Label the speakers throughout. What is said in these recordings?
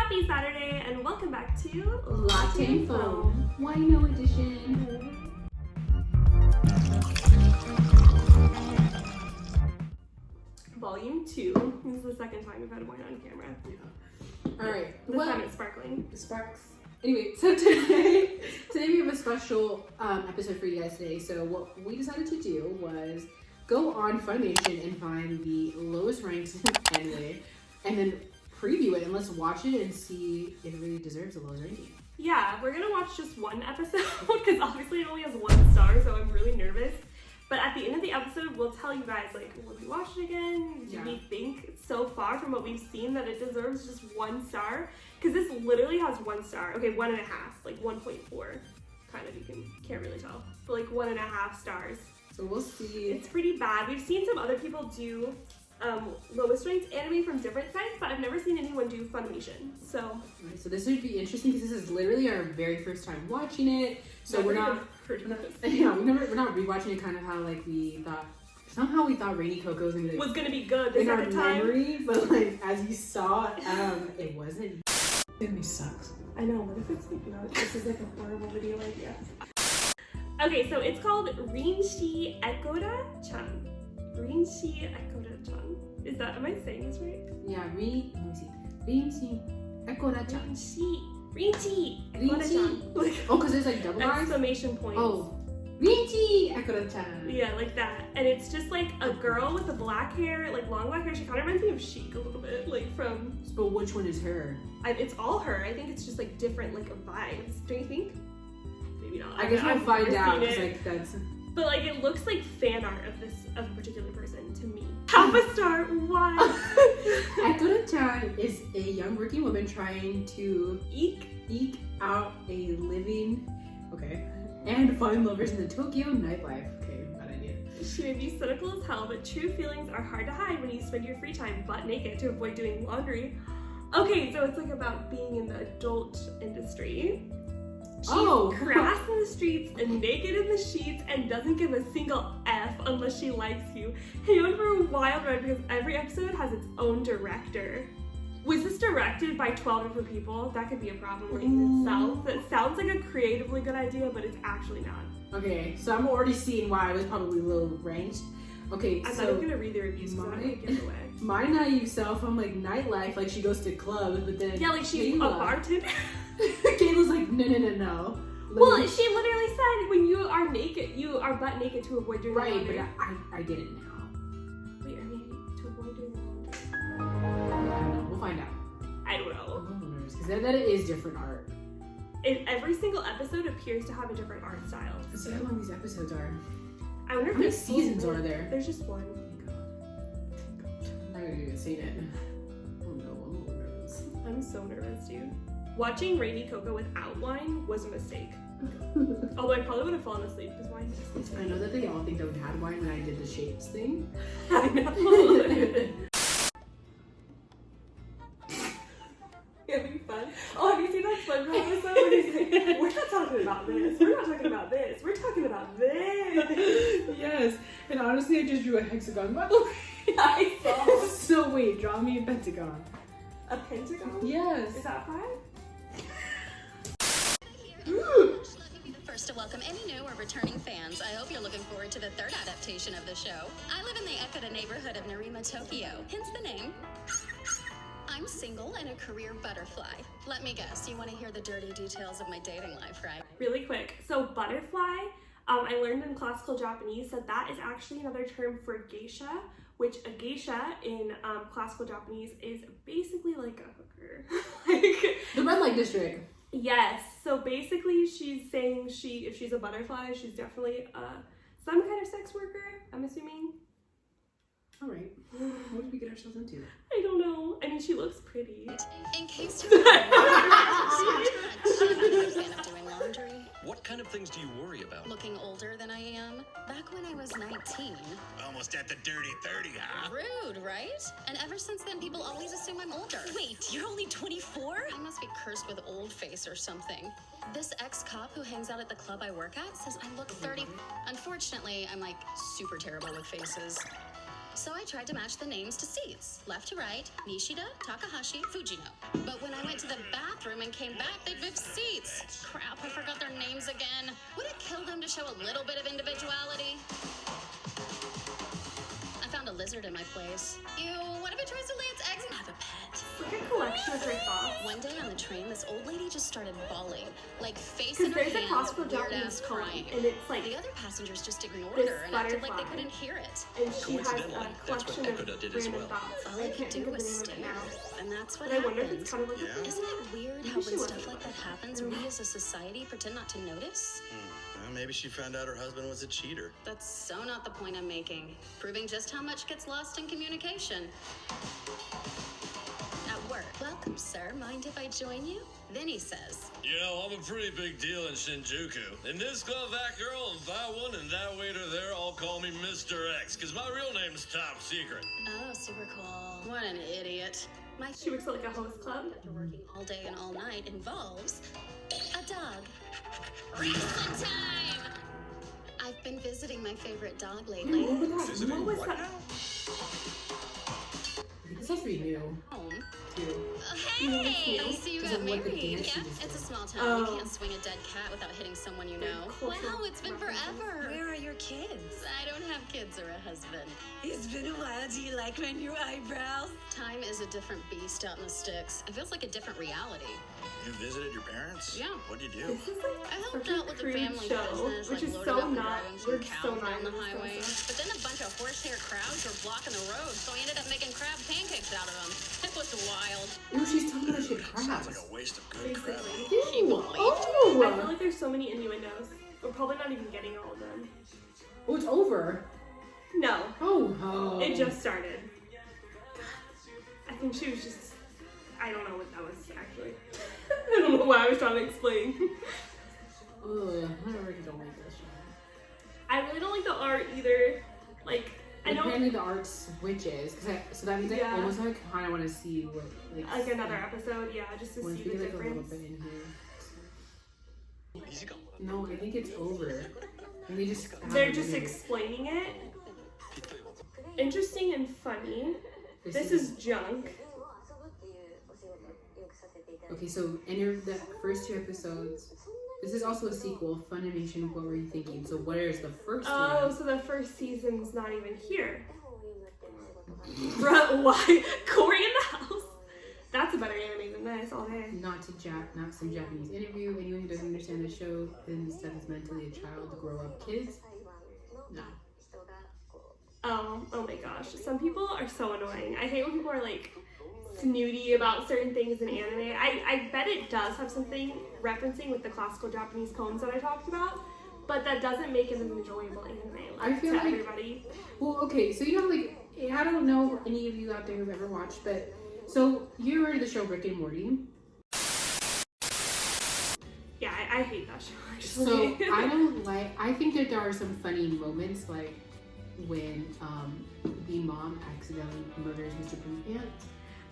Speaker 1: Happy Saturday and welcome back to
Speaker 2: Latte and Foam Wino Edition.
Speaker 1: Volume 2. This is the second time we've had wine on camera.
Speaker 2: Yeah. Alright.
Speaker 1: This time it's sparkling.
Speaker 2: It sparks. Anyway, so today we have a special episode for you guys today. So what we decided to do was go on Funimation and find the lowest ranked anime and then preview it, and let's watch it and see if it really deserves the lowest ranking.
Speaker 1: Yeah, we're gonna watch just one episode because obviously it only has 1 star, so I'm really nervous. But at the end of the episode, we'll tell you guys, like, will we watch it again? Do we think so far from what we've seen that it deserves just 1 star? Because this literally has 1 star. Okay, 1.5, like 1.4. Kind of, you can't really tell. But like 1.5 stars.
Speaker 2: So we'll see.
Speaker 1: It's pretty bad. We've seen some other people do lowest ranked anime from different sites, but I've never seen anyone do Funimation. So
Speaker 2: this would be interesting because this is literally our very first time watching it. So we're not rewatching it. Kind of how like we thought Rainy Coco was
Speaker 1: gonna be good
Speaker 2: in our memory, but like as you saw, it wasn't. It sucks.
Speaker 1: I know. What if it's like not? This is like a horrible video idea. Okay, so it's called Rinshi ekoda-chan. Rinshi ekoda-chan. Am I saying this right?
Speaker 2: Yeah, let me see. Rinshi ekoda-chan.
Speaker 1: Rinshi ekoda-chan.
Speaker 2: Oh, because there's like double R's?
Speaker 1: Exclamation points.
Speaker 2: Oh. Rinshi ekoda-chan.
Speaker 1: Yeah, like that. And it's just like a girl with the black hair, like long black hair. She kind of reminds me of Chic a little bit, like from...
Speaker 2: But which one is her?
Speaker 1: It's all her. I think it's just like different like vibes. Don't you think? Maybe not.
Speaker 2: I guess we'll find out. Like that's...
Speaker 1: But like it looks like fan art of a particular person to me. Half a star. Why?
Speaker 2: Ekoda-chan is a young working woman trying to eke out a living, and find lovers in the Tokyo nightlife. Okay, bad idea.
Speaker 1: She may be cynical as hell, but true feelings are hard to hide when you spend your free time butt naked to avoid doing laundry. Okay, so it's like about being in the adult industry. She's crass in the streets and naked in the sheets and doesn't give a single F unless she likes you. Hey, went for a wild ride because every episode has its own director. Was this directed by 12 different people? That could be a problem in itself. It sounds like a creatively good idea, but it's actually not.
Speaker 2: Okay, so I'm already seeing why it was probably low ranked. Okay,
Speaker 1: I'm not even gonna read the reviews because I'm gonna give it away.
Speaker 2: My naive self, I'm like nightlife, like she goes to clubs, but then
Speaker 1: yeah, like she's a bartender.
Speaker 2: Kayla's like no.
Speaker 1: Well, she literally said when you are naked, you are butt naked to avoid doing laundry.
Speaker 2: Right, but I get it now.
Speaker 1: Wait, I mean to avoid doing laundry.
Speaker 2: I don't know. We'll find out.
Speaker 1: I don't know.
Speaker 2: I'm a little nervous because that it is different art.
Speaker 1: Every single episode appears to have a different art style.
Speaker 2: Let's see how long these episodes are.
Speaker 1: I wonder
Speaker 2: how many seasons are there?
Speaker 1: There's just 1.
Speaker 2: Oh my god. I haven't even seen it. Oh no, I'm a little nervous.
Speaker 1: I'm so nervous, dude. Watching Rainy Coco without wine was a mistake. Although I probably would have fallen asleep because wine is
Speaker 2: I know that they all think that we had wine when I did the shapes thing.
Speaker 1: I know. It'll be fun. Oh, have you seen that SpongeBob episode where he's like, we're not talking about this, we're not talking about this, we're talking about this.
Speaker 2: Yes, and honestly I just drew a hexagon, by the way.
Speaker 1: I saw.
Speaker 2: So wait, draw me a pentagon.
Speaker 1: A pentagon?
Speaker 2: Yes.
Speaker 1: Is that 5?
Speaker 3: Let me be the first to welcome any new or returning fans. I hope you're looking forward to the 3rd adaptation of the show. I live in the Ekoda neighborhood of Narima, Tokyo, hence the name. I'm single and a career butterfly. Let me guess, you want to hear the dirty details of my dating life, right?
Speaker 1: Really quick. So butterfly, I learned in classical Japanese that is actually another term for geisha, which a geisha in classical Japanese is basically like a hooker. Like
Speaker 2: the red light district.
Speaker 1: Yes. So basically she's saying if she's a butterfly, she's definitely some kind of sex worker, I'm assuming.
Speaker 2: Alright. What did we get ourselves into?
Speaker 1: I don't know. I mean, she looks pretty.
Speaker 3: In case you're I'm a fan of doing laundry.
Speaker 4: What kind of things do you worry about?
Speaker 3: Looking older than I am. Back when I was 19.
Speaker 4: Almost at the dirty 30, huh?
Speaker 3: Rude, right? And ever since then, people always assume I'm older. Wait, you're only 24? I must be cursed with old face or something. This ex-cop who hangs out at the club I work at says I look 30. Unfortunately, I'm like super terrible with faces. So I tried to match the names to seats, left to right, Nishida, Takahashi, Fujino. But when I went outside to the bathroom and came back, they'd move seats. Crap, I forgot their names again. Would it kill them to show a little bit of individuality? I found a lizard in my place. Ew, what if it tries to lay its eggs and have a pet?
Speaker 1: Like a collection of her thoughts.
Speaker 3: One day on the train, this old lady just started bawling, like face in
Speaker 1: Because
Speaker 3: her
Speaker 1: there's a
Speaker 3: hands,
Speaker 1: classical
Speaker 3: weird
Speaker 1: Japanese
Speaker 3: ass
Speaker 1: poem,
Speaker 3: crying.
Speaker 1: and it's like
Speaker 3: The other passengers just ignored
Speaker 1: this
Speaker 3: her and acted like they
Speaker 1: butterfly.
Speaker 3: couldn't hear it.
Speaker 1: And she has a
Speaker 4: Coincidentally, that's what
Speaker 1: collection of
Speaker 4: Ekoda did as
Speaker 1: random
Speaker 4: well.
Speaker 1: thoughts.
Speaker 3: All
Speaker 1: I
Speaker 3: I
Speaker 1: can't
Speaker 3: could
Speaker 1: think
Speaker 3: do
Speaker 1: of the
Speaker 3: was
Speaker 1: name of it
Speaker 3: stare,
Speaker 1: now.
Speaker 3: and that's what
Speaker 1: But I wonder if
Speaker 3: happened.
Speaker 1: it's kind of like
Speaker 4: Yeah.
Speaker 3: Isn't it weird how
Speaker 1: Maybe she
Speaker 3: when
Speaker 1: wasn't
Speaker 3: stuff like that happens, we as a society pretend not to notice?
Speaker 4: Well, maybe she found out her husband was a cheater.
Speaker 3: That's so not the point I'm making. Proving just how much gets lost in communication. At work. Welcome, sir. Mind if I join you? Then he says,
Speaker 5: You know, I'm a pretty big deal in Shinjuku. And this club, that girl, and that one, and that waiter there all call me Mr. X, because my real name's top secret.
Speaker 3: oh, super cool. What an idiot. My
Speaker 1: She works at like a host club.
Speaker 3: after working all day and all night involves a dog. Wrestling time! I've been visiting my favorite dog lately.
Speaker 2: What was that?
Speaker 4: Visiting
Speaker 1: What was
Speaker 4: what
Speaker 1: that?
Speaker 4: now?
Speaker 2: This has to be new,
Speaker 3: Home.
Speaker 2: too.
Speaker 3: Hey! I see you
Speaker 2: Does
Speaker 3: got
Speaker 2: it like the
Speaker 3: married.
Speaker 2: dance she
Speaker 3: Yeah,
Speaker 2: just
Speaker 3: it's a
Speaker 2: did?
Speaker 3: small town.
Speaker 1: Oh.
Speaker 3: You can't swing a dead cat without hitting someone you know.
Speaker 1: cultural
Speaker 3: Wow, it's been
Speaker 1: references.
Speaker 3: forever.
Speaker 6: Where are your kids?
Speaker 3: I don't have kids or a husband.
Speaker 6: It's been a while. Do you like my new eyebrows?
Speaker 3: Time is a different beast out in the sticks. It feels like a different reality.
Speaker 4: You visited your parents?
Speaker 3: Yeah.
Speaker 4: What'd you do?
Speaker 1: This is like
Speaker 3: I helped
Speaker 1: such a
Speaker 3: out with the
Speaker 1: crude
Speaker 3: family
Speaker 1: show,
Speaker 3: business,
Speaker 1: which
Speaker 3: like
Speaker 1: is
Speaker 3: loaded
Speaker 1: so
Speaker 3: up the
Speaker 1: not.
Speaker 3: road and
Speaker 1: We're
Speaker 3: some
Speaker 1: so
Speaker 3: cows
Speaker 1: not
Speaker 3: down the
Speaker 1: into this kind of
Speaker 3: highway.
Speaker 1: stuff.
Speaker 3: But then a bunch of horsehair crowds were blocking the road, so I ended up making crab pancakes out of them. It was wild.
Speaker 2: Ooh, she's talking about shit
Speaker 4: Sounds
Speaker 2: crabs.
Speaker 4: like a waste of good crab.
Speaker 1: Basically.
Speaker 2: Ooh,
Speaker 1: I feel
Speaker 2: oh!
Speaker 1: like there's so many innuendos. We're probably not even getting all of them.
Speaker 2: Oh, it's over.
Speaker 1: No,
Speaker 2: Oh.
Speaker 1: it just started. I think she was just. I don't know what that was actually. I don't know what I was trying to explain.
Speaker 2: Ugh, I really don't like this show.
Speaker 1: I really don't like the art either. Like, I know.
Speaker 2: Apparently the art switches, so that means I
Speaker 1: Yeah.
Speaker 2: almost like kind of want to see what
Speaker 1: Like another episode, yeah, just to
Speaker 2: want
Speaker 1: see
Speaker 2: to
Speaker 1: the
Speaker 2: like a little
Speaker 1: difference.
Speaker 2: bit in here.
Speaker 4: Easy go.
Speaker 2: No, I think it's over. And they just
Speaker 1: They're just explaining it. Interesting and funny. This is junk.
Speaker 2: Okay, so in the first 2 episodes, this is also a sequel, Funimation, What Were You Thinking? So what is the first
Speaker 1: Oh,
Speaker 2: one?
Speaker 1: so the first season's not even here. Bruh, why? Corey in the house? That's a better anime than this all day.
Speaker 2: Not some Japanese interview. Anyone who doesn't understand the show instead is mentally a child to grow up kids. No.
Speaker 1: Oh my gosh. Some people are so annoying. I hate when people are like snooty about certain things in anime. I bet it does have something referencing with the classical Japanese poems that I talked about, but that doesn't make it an enjoyable anime.
Speaker 2: I feel
Speaker 1: to
Speaker 2: like-
Speaker 1: everybody.
Speaker 2: Well, okay, so you know, like, I don't know any of you out there who've ever watched, but so you heard of the show Rick and Morty?
Speaker 1: Yeah, I hate that show
Speaker 2: So
Speaker 1: actually.
Speaker 2: I think that there are some funny moments, like when the mom accidentally murders Mr. Poopant.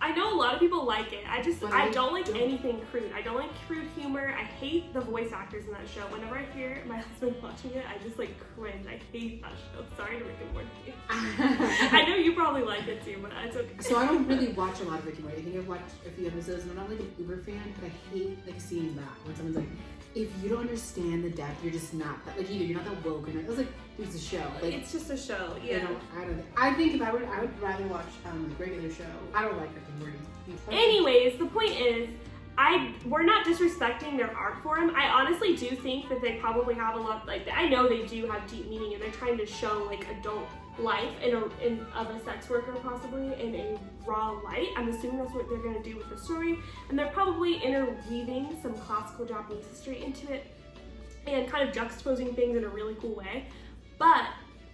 Speaker 1: I know a lot of people like it.
Speaker 2: But
Speaker 1: I
Speaker 2: I
Speaker 1: don't like
Speaker 2: don't.
Speaker 1: anything crude. I don't like crude humor. I hate the voice actors in that show. Whenever I hear my husband watching it, I just like cringe. I hate that show. Sorry to Rick and Morty. I know you probably like it too, but it's okay.
Speaker 2: So I don't really watch a lot of Rick and Morty. I think I've watched a few episodes, and I'm not like an uber fan, but I hate like seeing that when someone's like, if you don't understand the depth, you're just not that, like, either you're not that woke or not. I was like, it's a show. Like,
Speaker 1: It's just a show,
Speaker 2: you
Speaker 1: yeah.
Speaker 2: know, I think if I would rather watch a regular show. I don't like Rick and Morty.
Speaker 1: Anyways, the point is, we're not disrespecting their art form. I honestly do think that they probably have a lot, like, I know they do have deep meaning, and they're trying to show like adult life of a sex worker possibly in a raw light. I'm assuming that's what they're going to do with the story, and they're probably interweaving some classical Japanese history into it and kind of juxtaposing things in a really cool way. But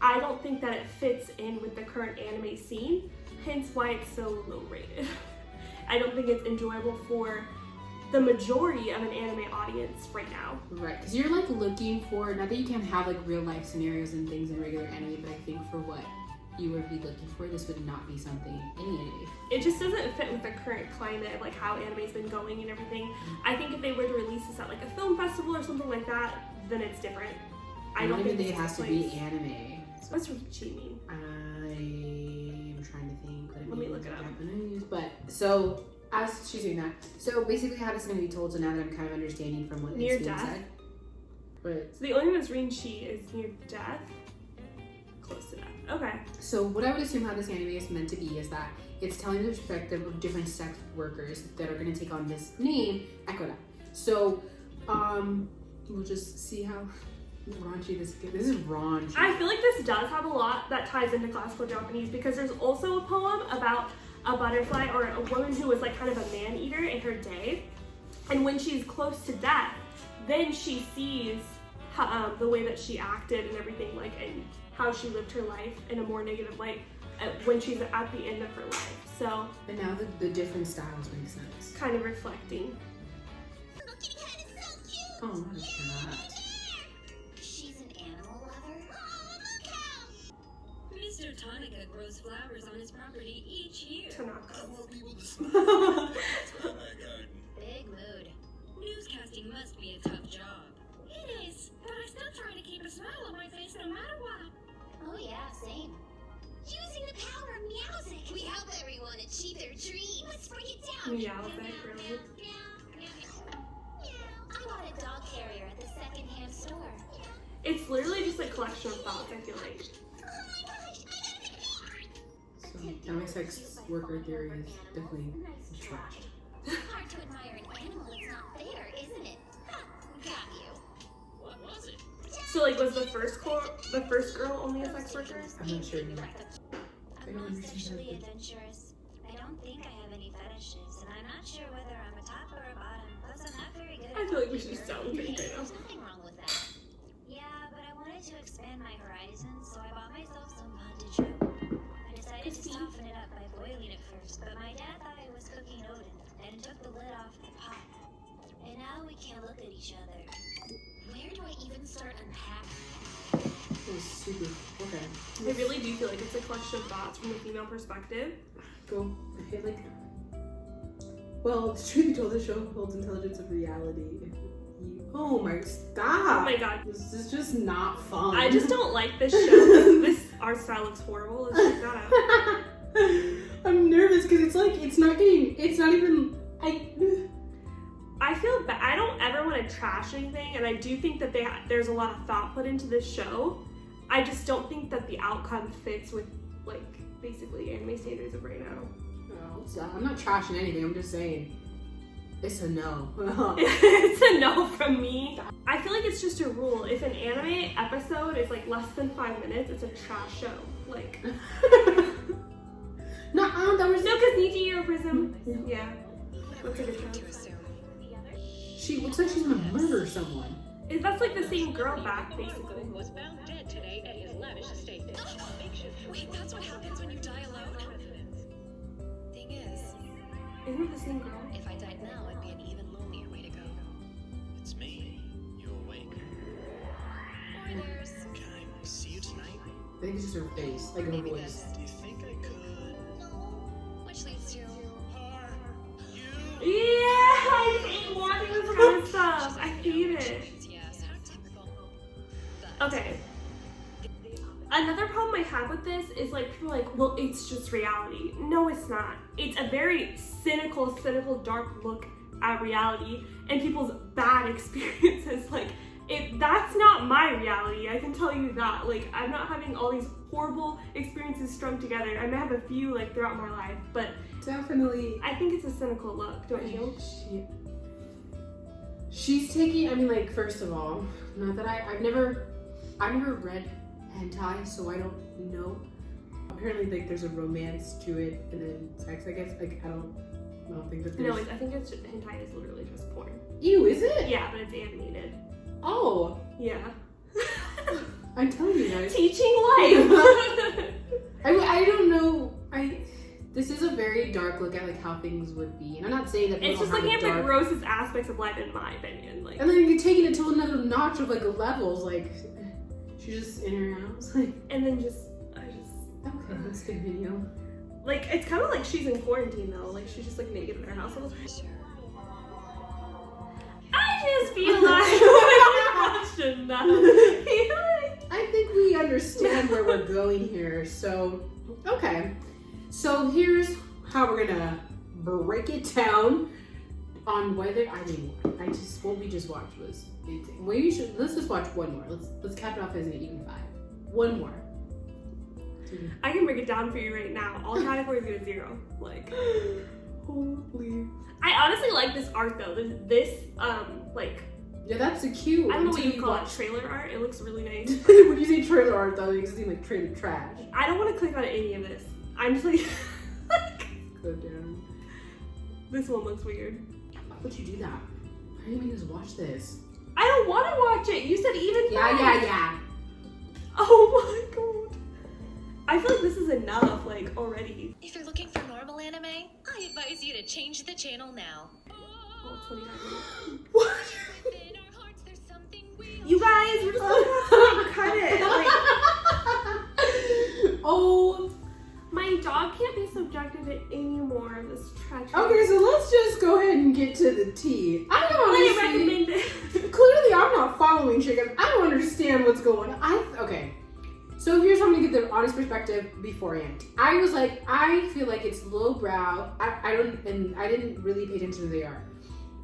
Speaker 1: I don't think that it fits in with the current anime scene, hence why it's so low rated. I don't think it's enjoyable for the majority of an anime audience right now.
Speaker 2: Right, because you're like looking for, not that you can't have like real life scenarios and things in regular anime, but I think for what you would be looking for, this would not be something any anime.
Speaker 1: It just doesn't fit with the current climate of like how anime's been going and everything. I think if they were to release this at like a film festival or something like that, then it's different. I don't think
Speaker 2: even think it
Speaker 1: this
Speaker 2: has
Speaker 1: is
Speaker 2: to
Speaker 1: the
Speaker 2: be
Speaker 1: place.
Speaker 2: anime.
Speaker 1: What's Rikichi mean?
Speaker 2: I'm trying to think. What it
Speaker 1: Let me
Speaker 2: means
Speaker 1: look it
Speaker 2: in
Speaker 1: up.
Speaker 2: Japanese, but so as she's doing that, so basically how this is going to be told, so now that I'm kind of understanding from what
Speaker 1: Near
Speaker 2: is being
Speaker 1: death?
Speaker 2: said. But,
Speaker 1: So the only one that's reading she is near death. Close to death. Okay.
Speaker 2: so what I would assume how this anime is meant to be is that it's telling the perspective of different sex workers that are going to take on this name, ekoda. So, we'll just see how raunchy this gets. This is raunchy.
Speaker 1: I feel like this does have a lot that ties into classical Japanese because there's also a poem about a butterfly or a woman who was like kind of a man-eater in her day. And when she's close to death, then she sees how, the way that she acted and everything, like, and how she lived her life in a more negative light when she's at the end of her life. So,
Speaker 2: And now the different styles make sense.
Speaker 1: kind of reflecting.
Speaker 3: Little kitty cat is so cute.
Speaker 2: Oh, what a cat.
Speaker 3: She's an animal lover. Oh, look how.
Speaker 6: Mr. Tonica grows flowers on his property each year.
Speaker 1: Tanaka.
Speaker 4: I want people to smile. That's my garden.
Speaker 3: Big mood.
Speaker 6: Newscasting must be a tough job. It is, but I still try to keep a smile on my face no matter what.
Speaker 3: Oh yeah, same. Using the power of music. We help everyone achieve their dreams. Let's break it down.
Speaker 1: Meowsec, really?
Speaker 3: I bought a dog carrier at the secondhand store.
Speaker 1: It's literally just a collection of thoughts, I feel like.
Speaker 3: Oh my gosh, I gotta
Speaker 2: So, anti-sex worker theory is definitely trashed.
Speaker 3: Hard to admire an animal that's not there, isn't it? Ha, got you.
Speaker 6: What was it?
Speaker 1: So, like, was the first girl only a sex worker?
Speaker 2: I'm not sure. I
Speaker 3: I'm
Speaker 2: don't
Speaker 3: not
Speaker 2: understand
Speaker 3: sexually
Speaker 2: that.
Speaker 3: adventurous. I don't think I have any fetishes, and I'm not sure whether I'm a top or a bottom. Plus, I'm not very good.
Speaker 1: I feel like we should sound great right now.
Speaker 3: There's nothing wrong with that. Yeah, but I wanted to expand my horizons, so I bought myself some bondage rope. I decided to soften it up by boiling it first, but my dad thought I was cooking Odin and took the lid off the pot. And now we can't look at each other. Where do I even start unpacking?
Speaker 2: It was super. Okay.
Speaker 1: I really do feel like it's a collection of thoughts from the female perspective.
Speaker 2: Go. I feel like. Well, the truth be told, the show holds intelligence of reality. Oh my, stop!
Speaker 1: Oh my god.
Speaker 2: This is just not fun.
Speaker 1: I just don't like this show. This art style looks horrible. Let's check that out.
Speaker 2: I'm nervous because it's like, it's not even,
Speaker 1: I feel bad. I don't ever want to trash anything, and I do think that there's a lot of thought put into this show. I just don't think that the outcome fits with, like, basically anime standards of right now.
Speaker 2: No, stop. I'm not trashing anything, I'm just saying. It's a no.
Speaker 1: It's a no from me. I feel like it's just a rule. If an anime episode is like less than 5 minutes, it's a trash show. Like,
Speaker 2: No, that was.
Speaker 1: no, because Niji Hero Prism. Yeah. That's a good show.
Speaker 2: She looks like she's gonna murder someone.
Speaker 1: That's like the same girl back, basically.
Speaker 7: Was found dead today at his lavish estate.
Speaker 6: Wait, that's what happens when you die alone? Thing is,
Speaker 1: Isn't it the same girl?
Speaker 6: if I died now, it'd be an even lonelier way to go.
Speaker 4: It's me. You awake?
Speaker 6: Orders.
Speaker 4: Can I see you tonight?
Speaker 2: I think it's just her face, like her
Speaker 6: Maybe
Speaker 2: voice.
Speaker 6: this.
Speaker 4: Do you think I could?
Speaker 6: Which leads to.
Speaker 4: Are you?
Speaker 1: Yeah, I hate watching this kind of stuff. I hate it.
Speaker 6: Yes, how typical. But
Speaker 1: Okay. Another problem I have with this is like people are like, well, it's just reality. No, it's not. It's a very cynical, dark look at reality and people's bad experiences. Like, that's not my reality. I can tell you that. Like, I'm not having all these horrible experiences strung together. I may have a few like throughout my life, but
Speaker 2: Definitely.
Speaker 1: I think it's a cynical look, don't you?
Speaker 2: She's taking, I mean, like, first of all, not that I've never read hentai, so I don't know. Apparently, like, there's a romance to it, and then sex, I guess. Like, I don't think that there's...
Speaker 1: No, I think it's hentai is literally just porn.
Speaker 2: Ew, is it?
Speaker 1: Yeah, but it's animated.
Speaker 2: Oh,
Speaker 1: Yeah.
Speaker 2: I'm telling you guys.
Speaker 1: Teaching life.
Speaker 2: I don't know. This is a very dark look at, like, how things would be. And I'm not saying that
Speaker 1: It's
Speaker 2: people
Speaker 1: just
Speaker 2: have
Speaker 1: looking
Speaker 2: a
Speaker 1: at the
Speaker 2: dark...
Speaker 1: grossest aspects of life, in my opinion. Like,
Speaker 2: And then you're taking it to another notch of, like, levels. Like, she's just in her house. Like,
Speaker 1: and then
Speaker 2: okay, let's continue.
Speaker 1: like, it's kind of like she's in quarantine though. Like, she's just like naked in her house all the time. I just feel like watching that.
Speaker 2: I think we understand where we're going here. So, okay. So here's how we're gonna break it down on whether I didn't. I just what we just watched was insane. Maybe we should let's just watch one more. Let's cap it off as an even 5. One more.
Speaker 1: I can break it down for you right now. All categories go to 0. Like, holy. I honestly like this art though. This like.
Speaker 2: Yeah, that's a cute.
Speaker 1: I don't know what you call it. Trailer art. It looks really nice.
Speaker 2: When you say trailer art though, it makes it seem like trailer trash.
Speaker 1: I don't want to click on any of this. I'm just like.
Speaker 2: Go down.
Speaker 1: This one looks weird.
Speaker 2: Why would you do that? Why are you making us watch this?
Speaker 1: I don't want to watch it. You said even 5.
Speaker 2: Yeah.
Speaker 1: Oh my god. I feel like this is enough, like, already.
Speaker 8: If you're looking for normal anime, I advise you to change the channel now.
Speaker 1: Oh, 29 minutes.
Speaker 2: What?
Speaker 8: Within our hearts, there's something real.
Speaker 1: You guys, we're just gonna cut it. Like,
Speaker 2: Oh.
Speaker 1: my dog can't be subjected to any more of this treachery.
Speaker 2: Okay, so let's just go ahead and get to the tea. I don't
Speaker 1: I
Speaker 2: honestly.
Speaker 1: recommend it.
Speaker 2: Clearly, I'm not following shit. I don't understand what's going on. Okay. So here's how I'm gonna get the honest perspective beforehand. I was like, I feel like it's lowbrow. I didn't really pay attention to the art.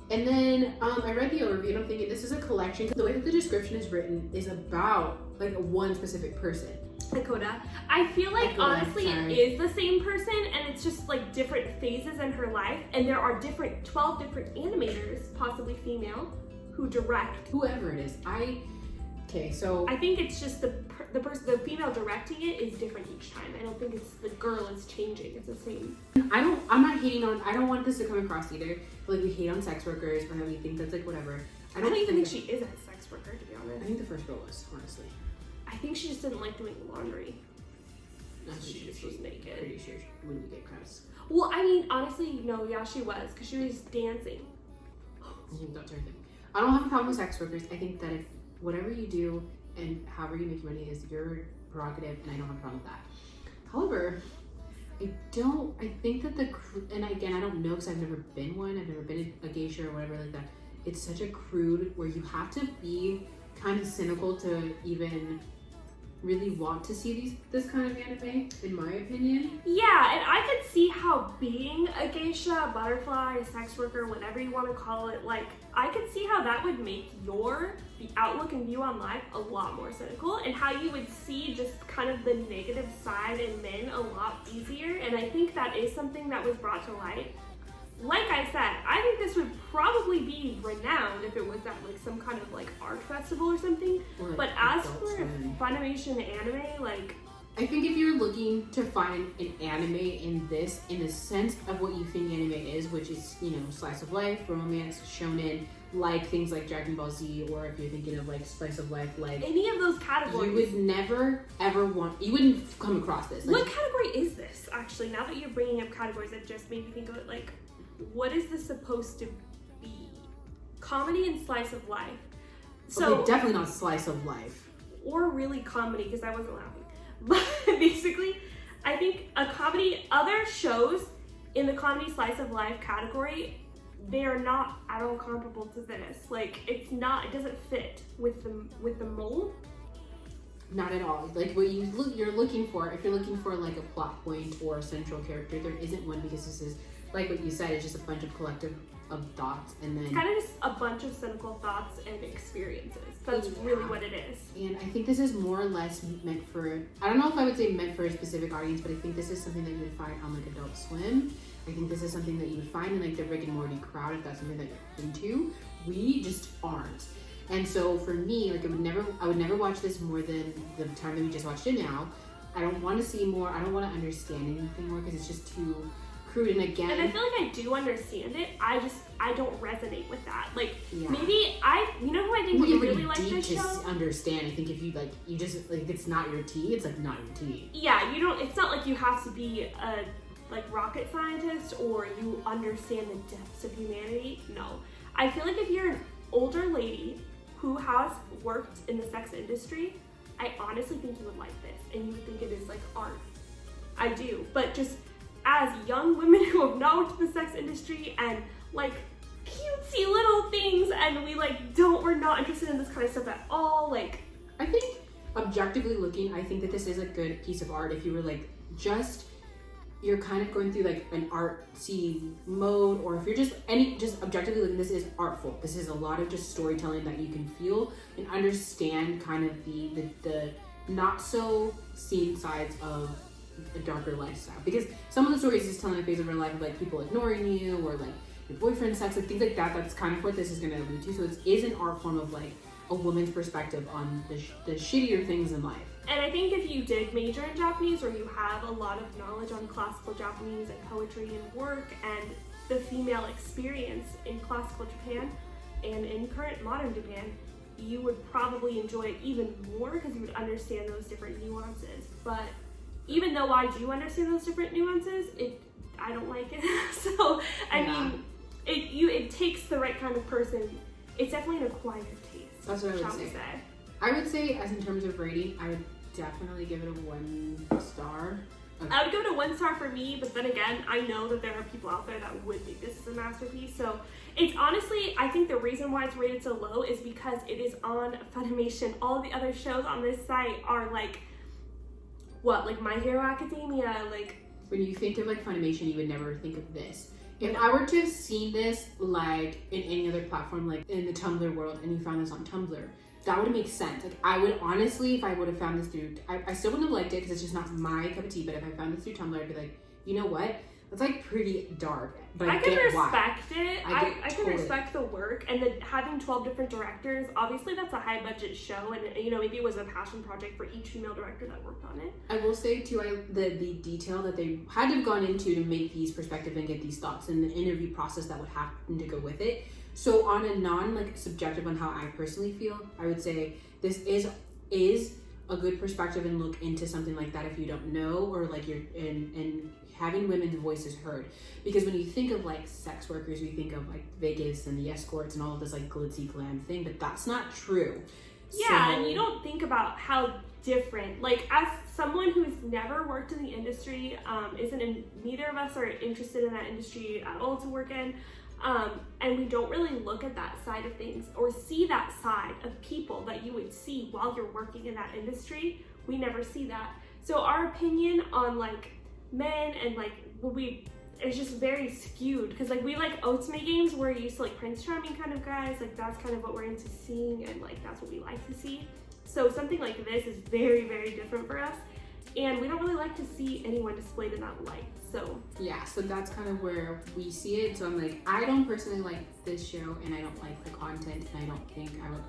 Speaker 2: And then I read the overview and I'm thinking this is a collection. The way that the description is written is about like one specific person.
Speaker 1: Ekoda. I feel like
Speaker 2: Ekoda,
Speaker 1: honestly
Speaker 2: sorry.
Speaker 1: it is the same person and it's just like different phases in her life and there are 12 different animators, possibly female, who direct.
Speaker 2: Whoever it is. Okay, so
Speaker 1: I think it's just the the female directing it is different each time. I don't think it's the girl is changing. It's the same.
Speaker 2: I'm not hating on, I don't want this to come across either. Like we hate on sex workers or that we think that's like whatever.
Speaker 1: I don't even think she is a sex worker, to be honest.
Speaker 2: I think the first girl was, honestly.
Speaker 1: I think she just didn't like doing laundry.
Speaker 2: No,
Speaker 1: She just was naked.
Speaker 2: Pretty sure she wouldn't get credits.
Speaker 1: Well, I mean, honestly, no, yeah, she was, because she was dancing.
Speaker 2: I think that's her thing. I don't have a problem with sex workers. I think that if whatever you do and however you make your money is your prerogative, and I don't have a problem with that. However, I think that and again, I don't know because I've never been one. I've never been a geisha or whatever like that. It's such a crude where you have to be kind of cynical to even really want to see this kind of anime, in my opinion.
Speaker 1: Yeah, and I could see how being a geisha, a butterfly, a sex worker, whatever you want to call it, like, I could see how that would make the outlook and view on life a lot more cynical, and how you would see just kind of the negative side in men a lot easier, and I think that is something that was brought to light. Like I said, I think this would probably be renowned if it was at like some kind of like art festival or something.
Speaker 2: Or
Speaker 1: but as for Funimation anime, like,
Speaker 2: I think if you're looking to find an anime in the sense of what you think anime is, which is, you know, slice of life, romance, shonen, like things like Dragon Ball Z, or if you're thinking of like slice of life, like
Speaker 1: any of those categories,
Speaker 2: you would never ever you wouldn't come across this. Like,
Speaker 1: what category is this actually? Now that you're bringing up categories, that just made me think of it. Like, what is this supposed to be? Comedy and slice of life. So
Speaker 2: okay, definitely not slice of life.
Speaker 1: Or really comedy, because I wasn't laughing. But basically, I think a comedy, other shows in the comedy slice of life category, they are not at all comparable to this. Like, it doesn't fit with the mold.
Speaker 2: Not at all. Like what you're looking for, if you're looking for like a plot point or a central character, there isn't one, because this is, like what you said, it's just a bunch of collective of thoughts, and then
Speaker 1: it's kind of just a bunch of cynical thoughts and experiences. That's really what it is.
Speaker 2: And I think this is more or less meant for, I don't know if I would say meant for a specific audience, but I think this is something that you would find on like Adult Swim. I think this is something that you would find in like the Rick and Morty crowd, if that's something that you're into. We just aren't. And so for me, like I would never watch this more than the time that we just watched it now. I don't want to see more. I don't want to understand anything more, because it's just too crude. And again,
Speaker 1: and I feel like I do understand it. I don't resonate with that. Like,
Speaker 2: yeah.
Speaker 1: Maybe you know who I think would really like this show?
Speaker 2: Understand. I think if you like, you just like, it's not your tea. It's like not your tea.
Speaker 1: Yeah, you don't. It's not like you have to be a like rocket scientist or you understand the depths of humanity. No, I feel like if you're an older lady who has worked in the sex industry, I honestly think you would like this, and you would think it is like art. I do, but just as young women who have not worked in the sex industry and like cutesy little things, and we're not interested in this kind of stuff at all. Like,
Speaker 2: I think objectively looking, I think that this is a good piece of art if you were like just you're kind of going through like an artsy mode, or if you're just objectively looking, this is artful. This is a lot of just storytelling that you can feel and understand kind of the not so seen sides of a darker lifestyle. Because some of the stories is telling a phase of her life of like people ignoring you, or like your boyfriend sex, like things like that. That's kind of what this is going to allude to. So it is an art form of like a woman's perspective on the shittier things in life.
Speaker 1: And I think if you did major in Japanese, or you have a lot of knowledge on classical Japanese and poetry and work and the female experience in classical Japan and in current modern Japan, you would probably enjoy it even more because you would understand those different nuances. But even though I do understand those different nuances, I don't like it. So I mean, it takes the right kind of person. It's definitely an acquired taste.
Speaker 2: That's what I would say. I would say, as in terms of rating, I would definitely give it a 1 star. Okay.
Speaker 1: I would give it a 1 star for me, but then again, I know that there are people out there that would think this is a masterpiece. So it's honestly, I think the reason why it's rated so low is because it is on Funimation. All the other shows on this site are like, what, like My Hero Academia, like...
Speaker 2: When you think of like Funimation, you would never think of this. If I were to have seen this like in any other platform, like in the Tumblr world, and you found this on Tumblr, that would make sense. Like I would honestly, if I would have found this through, I still wouldn't have liked it because it's just not my cup of tea. But if I found this through Tumblr, I'd be like, you know what? That's like pretty dark. But I
Speaker 1: can
Speaker 2: get
Speaker 1: respect
Speaker 2: why.
Speaker 1: it. I can respect the work, and then having 12 different directors. Obviously, that's a high budget show, and you know, maybe it was a passion project for each female director that worked on it.
Speaker 2: I will say too, the detail that they had to have gone into to make these perspective and get these thoughts, and the interview process that would happen to go with it. So on a non like subjective on how I personally feel, I would say this is a good perspective and look into something like that if you don't know, or like you're and having women's voices heard. Because when you think of like sex workers, we think of like Vegas and the escorts and all of this like glitzy glam thing, but that's not true.
Speaker 1: Yeah, and you don't think about how different, like as someone who's never worked in the industry, neither of us are interested in that industry at all to work in. And we don't really look at that side of things or see that side of people that you would see while you're working in that industry. We never see that. So our opinion on like men and like it's just very skewed because like we like Otome games, we're used to like Prince Charming kind of guys, like that's kind of what we're into seeing, and like that's what we like to see. So something like this is very, very different for us, and we don't really like to see anyone displayed in that light. So
Speaker 2: yeah, so that's kind of where we see it. So I'm like, I don't personally like this show, and I don't like the content, and I don't think I would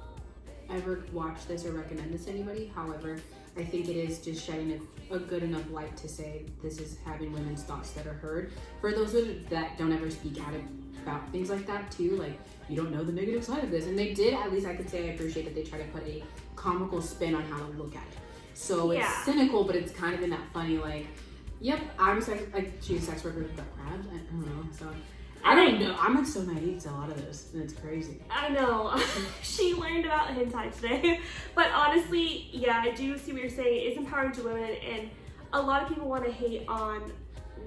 Speaker 2: ever watch this or recommend this to anybody. However, I think it is just shedding a good enough light to say this is having women's thoughts that are heard. For those that don't ever speak out about things like that too, like you don't know the negative side of this, and they did. At least I could say I appreciate that they try to put a comical spin on how to look at it. So it's cynical, but it's kind of in that funny like, yep, she's a sex worker who got crabs. I don't know. So I don't know. I'm like so naive to a lot of this, and it's crazy.
Speaker 1: I know. She learned about hentai today. But honestly, yeah, I do see what you're saying. It is empowering to women, and a lot of people want to hate on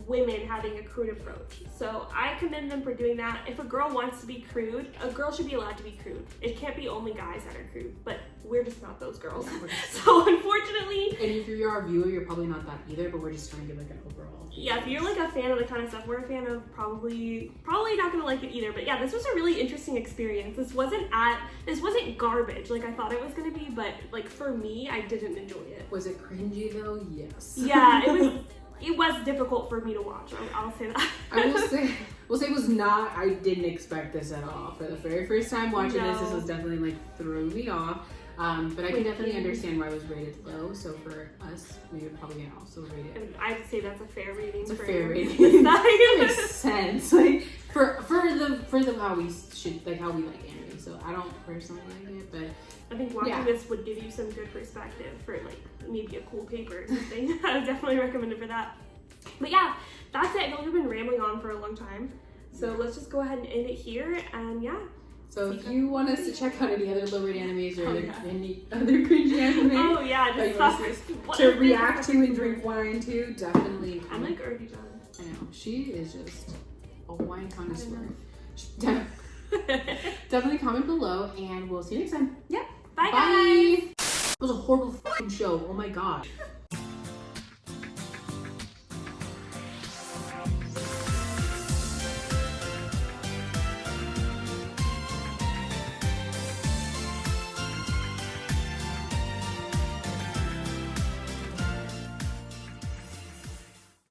Speaker 1: women having a crude approach. So I commend them for doing that. If a girl wants to be crude, a girl should be allowed to be crude. It can't be only guys that are crude, but we're just not those girls. So unfortunately...
Speaker 2: And if you're our viewer, you're probably not that either, but we're just trying to give like an overall.
Speaker 1: Yeah, if you're like a fan of the kind of stuff we're a fan of, probably not gonna like it either. But yeah, this was a really interesting experience. This wasn't garbage like I thought it was gonna be, but like for me, I didn't enjoy it.
Speaker 2: Was it cringy though? Yes.
Speaker 1: Yeah, it was difficult for me to watch. I'll say that.
Speaker 2: We'll say it was not. I didn't expect this at all. For the very first time watching this was definitely like threw me off. But I can definitely understand why it was rated low. So for us, we would probably also rate it.
Speaker 1: I'd say that's a fair rating.
Speaker 2: It's a fair rating. That makes sense. Like for the how we should like how we like anime. So I don't personally like it, but
Speaker 1: I think watching this would give you some good perspective for like maybe a cool paper or something. I would definitely recommend it for that. But yeah, that's it. I feel like we've been rambling on for a long time. So let's just go ahead and end it here. And yeah.
Speaker 2: So if you want us to check out any other low-rated animes or any other cringy anime, just to react to and drink wine to, definitely comment.
Speaker 1: I'm like ekoda-chan.
Speaker 2: I know, she is just a wine connoisseur. Definitely comment below, and we'll see you next time.
Speaker 1: Yep. Bye.
Speaker 2: Bye. It was a horrible fucking show. Oh my god.